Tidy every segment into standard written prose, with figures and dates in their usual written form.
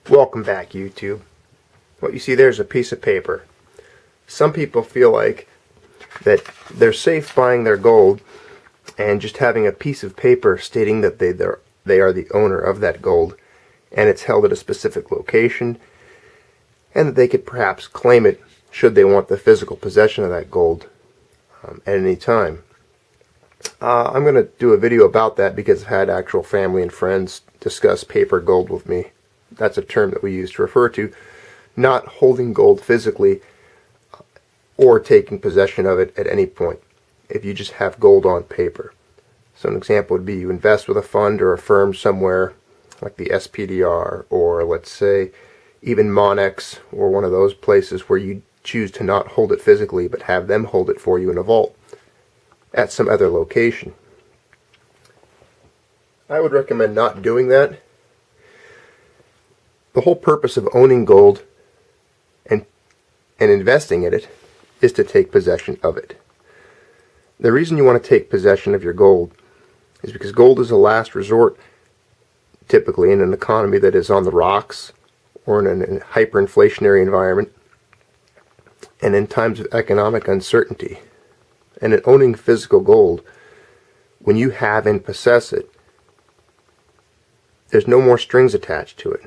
Welcome back, YouTube. What you see there is a piece of paper. Some people feel like that they're safe buying their gold and just having a piece of paper stating that they are the owner of that gold and it's held at a specific location and that they could perhaps claim it should they want the physical possession of that gold at any time. I'm going to do a video about that because I've had actual family and friends discuss paper gold with me. That's a term that we use to refer to not holding gold physically or taking possession of it at any point if you just have gold on paper. So an example would be you invest with a fund or a firm somewhere like the SPDR, or let's say even Monex, or one of those places where you choose to not hold it physically but have them hold it for you in a vault at some other location. I would recommend not doing that. The whole purpose of owning gold and investing in it is to take possession of it. The reason you want to take possession of your gold is because gold is a last resort, typically in an economy that is on the rocks or in a hyperinflationary environment and in times of economic uncertainty. And in owning physical gold, when you have and possess it, there's no more strings attached to it.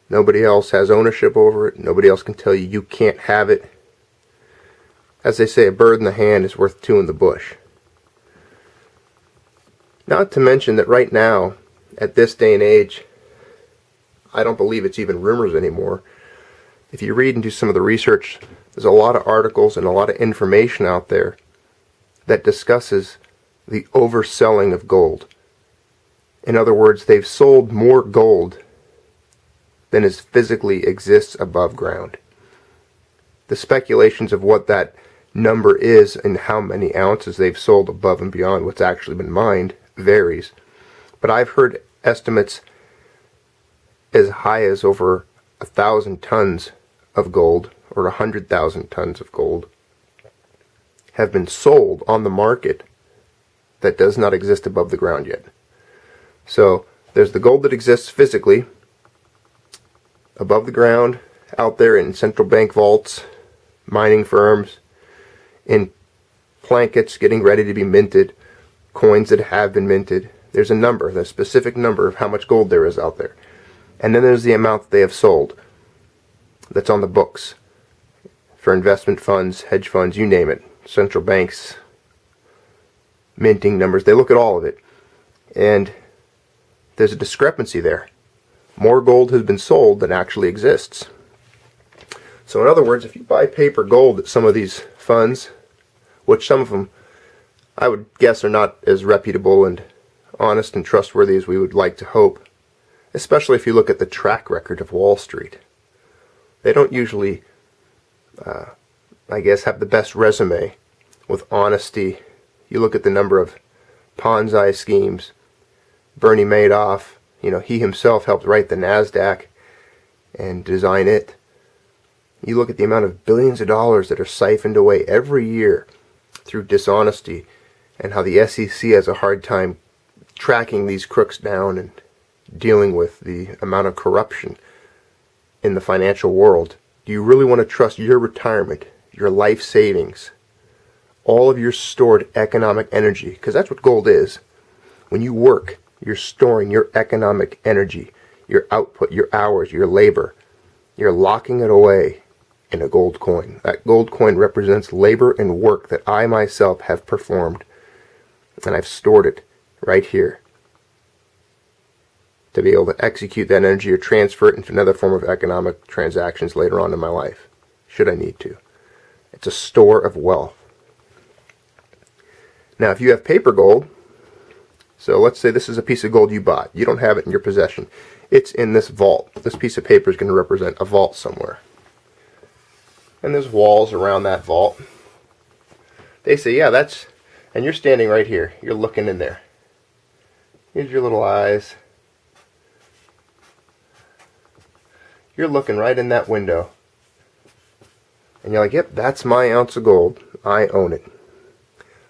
Nobody else has ownership over it. Nobody else can tell you you can't have it. As they say, a bird in the hand is worth two in the bush. Not to mention that right now, at this day and age, I don't believe it's even rumors anymore. If you read and do some of the research, there's a lot of articles and a lot of information out there that discusses the overselling of gold. In other words, they've sold more gold than is physically exists above ground. The speculations of what that number is and how many ounces they've sold above and beyond what's actually been mined varies. But I've heard estimates as high as over 1,000 tons of gold or 100,000 tons of gold have been sold on the market that does not exist above the ground yet. So there's the gold that exists physically above the ground, out there in central bank vaults, mining firms, in blankets getting ready to be minted, coins that have been minted. There's a specific number of how much gold there is out there. And then there's the amount that they have sold that's on the books for investment funds, hedge funds, you name it. Central banks, minting numbers, they look at all of it. And there's a discrepancy there. More gold has been sold than actually exists. So in other words, if you buy paper gold at some of these funds, which some of them I would guess are not as reputable and honest and trustworthy as we would like to hope, especially if you look at the track record of Wall Street. They don't usually, I guess, have the best resume with honesty. You look at the number of Ponzi schemes. Bernie Madoff, he himself helped write the NASDAQ and design it. You look at the amount of billions of dollars that are siphoned away every year through dishonesty, and how the SEC has a hard time tracking these crooks down and dealing with the amount of corruption in the financial world. Do you really want to trust your retirement, your life savings, all of your stored economic energy? Because that's what gold is. When you work, you're storing your economic energy, your output, your hours, your labor. You're locking it away in a gold coin. That gold coin represents labor and work that I myself have performed, and I've stored it right here to be able to execute that energy or transfer it into another form of economic transactions later on in my life, should I need to. It's a store of wealth. Now, if you have paper gold, so let's say this is a piece of gold you bought. You don't have it in your possession. It's in this vault. This piece of paper is going to represent a vault somewhere. And there's walls around that vault. They say, yeah, that's... And you're standing right here. You're looking in there. Here's your little eyes. You're looking right in that window. And you're like, yep, that's my ounce of gold. I own it.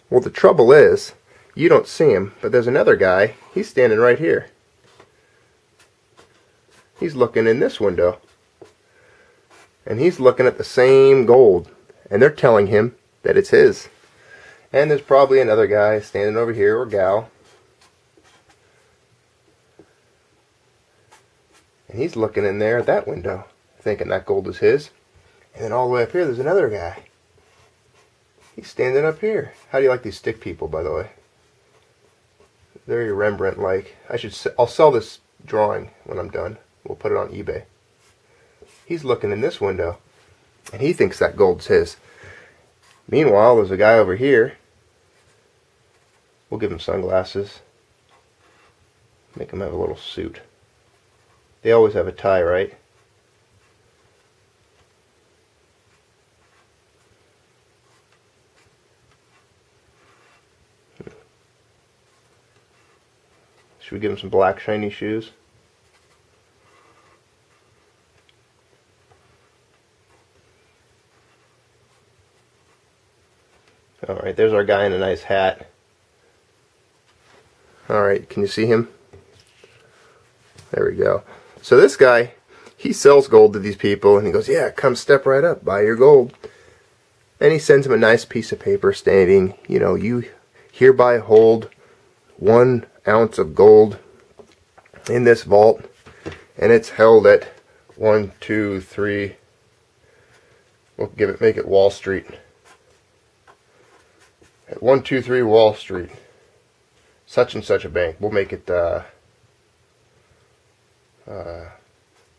Well, the trouble is, you don't see him, but there's another guy. He's standing right here. He's looking in this window. And he's looking at the same gold. And they're telling him that it's his. And there's probably another guy standing over here, or gal. And he's looking in there at that window, thinking that gold is his. And then all the way up here, there's another guy. He's standing up here. How do you like these stick people, by the way? Very Rembrandt-like. I'll sell this drawing when I'm done. We'll put it on eBay. He's looking in this window, and he thinks that gold's his. Meanwhile, there's a guy over here. We'll give him sunglasses. Make him have a little suit. They always have a tie, right? Should we give him some black shiny shoes? Alright, there's our guy in a nice hat. Alright, can you see him? There we go. So this guy, he sells gold to these people, and he goes, yeah, come step right up, buy your gold. And he sends him a nice piece of paper stating, you know, you hereby hold 1 ounce of gold in this vault, and it's held at 1, 2, 3, we'll make it Wall Street. At 123 Wall Street, such and such a bank. We'll make it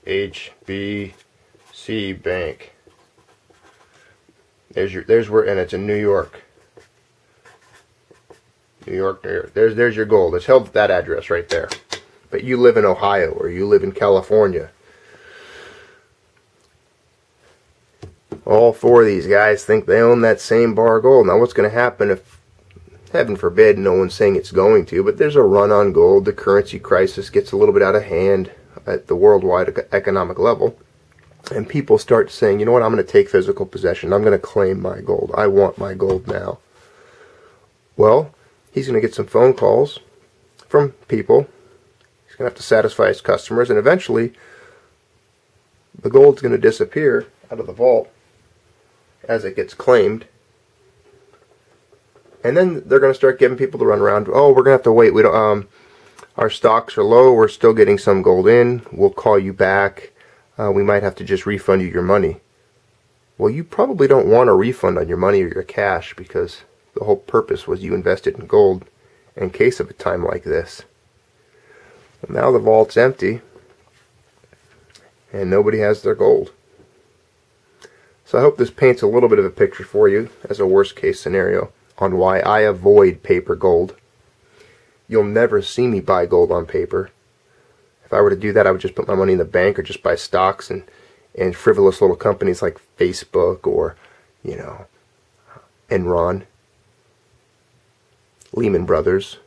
HBC Bank. There's where, and it's in New York. New York. There's your gold. It's held at that address right there. But you live in Ohio or you live in California. All 4 of these guys think they own that same bar of gold. Now what's going to happen if, heaven forbid, no one's saying it's going to, but there's a run on gold, the currency crisis gets a little bit out of hand at the worldwide economic level, and people start saying, you know what, I'm going to take physical possession, I'm going to claim my gold, I want my gold now. Well, he's going to get some phone calls from people, he's going to have to satisfy his customers, and eventually the gold's going to disappear out of the vault as it gets claimed, and then they're going to start giving people to run around. Oh, we're going to have to wait. We don't. Our stocks are low. We're still getting some gold in. We'll call you back. We might have to just refund you your money. Well, you probably don't want a refund on your money or your cash, because the whole purpose was you invested in gold in case of a time like this. Well, now the vault's empty, and nobody has their gold. So I hope this paints a little bit of a picture for you as a worst case scenario on why I avoid paper gold. You'll never see me buy gold on paper. If I were to do that, I would just put my money in the bank or just buy stocks and frivolous little companies like Facebook or, you know, Enron, Lehman Brothers,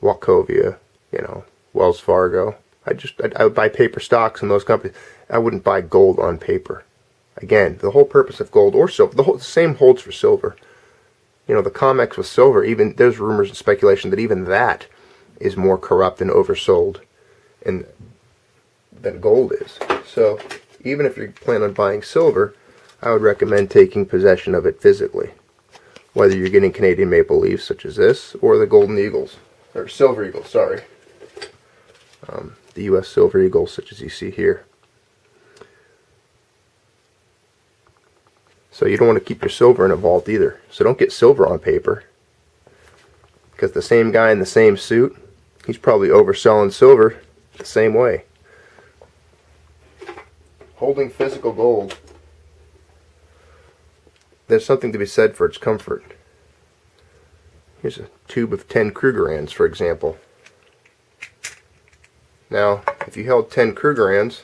Wachovia, you know, Wells Fargo. I would buy paper stocks in those companies. I wouldn't buy gold on paper. Again, the whole purpose of gold or silver, the same holds for silver. You know, the COMEX with silver, even there's rumors and speculation that even that is more corrupt and oversold than gold is. So, even if you plan on buying silver, I would recommend taking possession of it physically. Whether you're getting Canadian maple leaves, such as this, or the golden eagles, or silver eagles, sorry. The U.S. silver eagles, such as you see here. So you don't want to keep your silver in a vault either. So don't get silver on paper, because the same guy in the same suit, he's probably overselling silver the same way. Holding physical gold, there's something to be said for its comfort. Here's a tube of 10 Krugerrands, for example. Now, if you held 10 Krugerrands,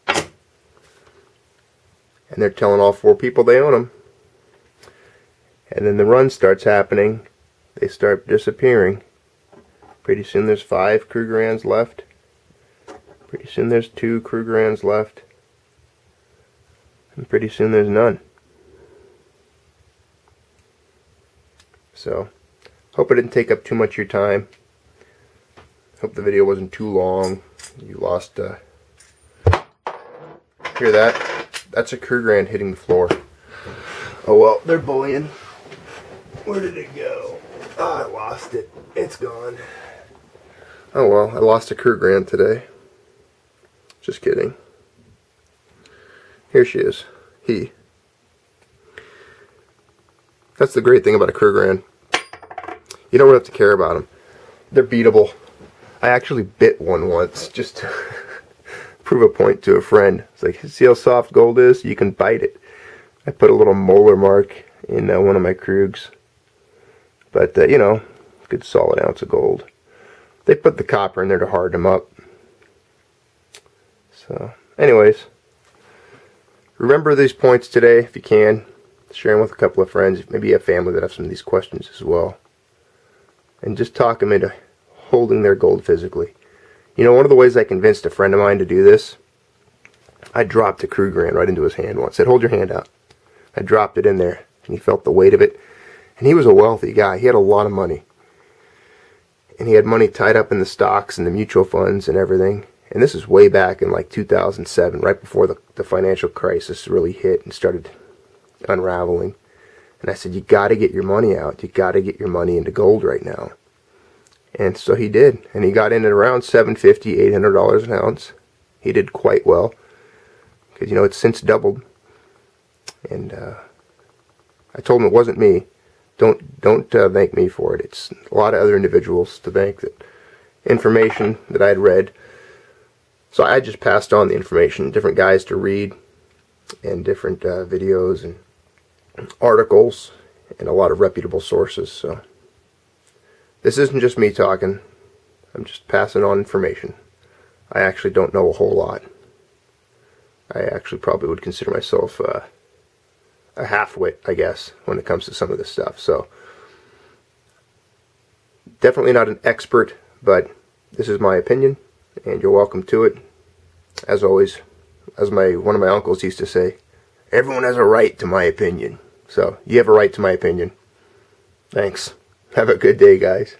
and they're telling all 4 people they own them, and then the run starts happening, they start disappearing. Pretty soon there's 5 Krugerrands left. Pretty soon there's 2 Krugerrands left. And pretty soon there's none. So, hope I didn't take up too much of your time. Hope the video wasn't too long. You lost, hear that? That's a Krugerrand hitting the floor. Oh well, they're bullying. Where did it go? Oh, I lost it. It's gone. Oh well, I lost a Krugerrand today. Just kidding. Here she is. He. That's the great thing about a Krugerrand. You don't really have to care about them. They're beatable. I actually bit one once just to prove a point to a friend. It's like, see how soft gold is? You can bite it. I put a little molar mark in one of my Krugs. But, you know, good solid ounce of gold. They put the copper in there to harden them up. So, anyways, remember these points today if you can. Share them with a couple of friends. Maybe you have family that have some of these questions as well. And just talk them into holding their gold physically. You know, one of the ways I convinced a friend of mine to do this, I dropped a Krugerrand right into his hand once. I said, hold your hand out. I dropped it in there, and he felt the weight of it. And he was a wealthy guy. He had a lot of money. And he had money tied up in the stocks and the mutual funds and everything. And this is way back in like 2007, right before the financial crisis really hit and started unraveling. And I said, you got to get your money out. You got to get your money into gold right now. And so he did. And he got in at around $750, $800 an ounce. He did quite well. Because, you know, it's since doubled. And I told him it wasn't me. Don't thank me for it. It's a lot of other individuals to thank. That information that I had read. So I just passed on the information. Different guys to read. And different videos and articles. And a lot of reputable sources. So this isn't just me talking. I'm just passing on information. I actually don't know a whole lot. I actually probably would consider myself a half-wit, I guess, when it comes to some of this stuff. So, definitely not an expert, but this is my opinion, and you're welcome to it. As always, as one of my uncles used to say, everyone has a right to my opinion. So, you have a right to my opinion. Thanks. Have a good day, guys.